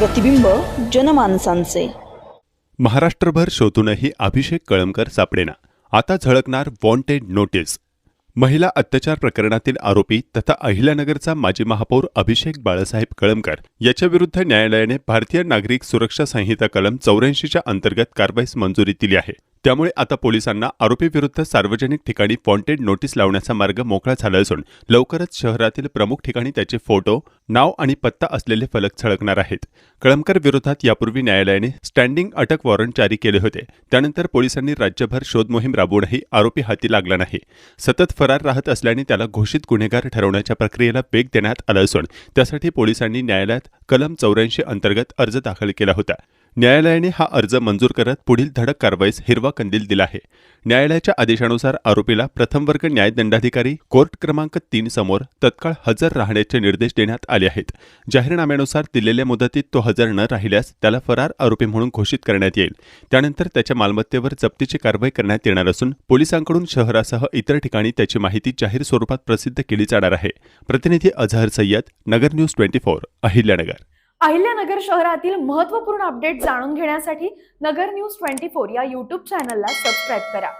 प्रतिबिंब जनमानसांचे. महाराष्ट्रभर शोधूनही अभिषेक कळमकर सापडेना. आता झळकणार वॉन्टेड नोटीस. महिला अत्याचार प्रकरणातील आरोपी तथा अहिल्यानगरचा माजी महापौर अभिषेक बाळासाहेब कळमकर याच्याविरुद्ध न्यायालयाने भारतीय नागरिक सुरक्षा संहिता कलम 84च्या अंतर्गत कारवाईस मंजुरी दिली आहे. त्यामुळे आता पोलिसांना आरोपीविरुद्ध सार्वजनिक ठिकाणी वॉन्टेड नोटीस लावण्याचा मार्ग मोकळा झाला असून लवकरच शहरातील प्रमुख ठिकाणी त्याचे फोटो, नाव आणि पत्ता असलेले फलक झळकणार आहेत. कळमकर विरोधात यापूर्वी न्यायालयाने स्टँडिंग अटक वॉरंट जारी केले होते. त्यानंतर पोलिसांनी राज्यभर शोध मोहीम राबवूनही आरोपी हाती लागला नाही. सतत फरार राहत असल्याने त्याला घोषित गुन्हेगार ठरवण्याच्या प्रक्रियेला वेग देण्यात आला असून त्यासाठी पोलिसांनी न्यायालयात कलम 84 अंतर्गत अर्ज दाखल केला होता. न्यायालयाने हा अर्ज मंजूर करत पुढील धडक कारवाईस हिरवा कंदील दिला आहे. न्यायालयाच्या आदेशानुसार आरोपीला प्रथम वर्ग न्यायदंडाधिकारी कोर्ट क्रमांक 3 समोर तत्काळ हजर राहण्याचे निर्देश देण्यात आले आहेत. जाहीरनाम्यानुसार दिलेल्या मुदतीत तो हजर न राहिल्यास त्याला फरार आरोपी म्हणून घोषित करण्यात येईल. त्यानंतर त्याच्या मालमत्तेवर जप्तीची कारवाई करण्यात येणार असून पोलिसांकडून शहरासह इतर ठिकाणी त्याची माहिती जाहीर स्वरूपात प्रसिद्ध केली जाणार आहे. प्रतिनिधी अझहर सय्यद, नगर न्यूज 24, अहिल्यानगर. अहिल्यानगर शहरातील महत्त्वपूर्ण अपडेट जाणून घेण्यासाठी नगर न्यूज 24 या यूट्यूब चॅनलला सबस्क्राईब करा.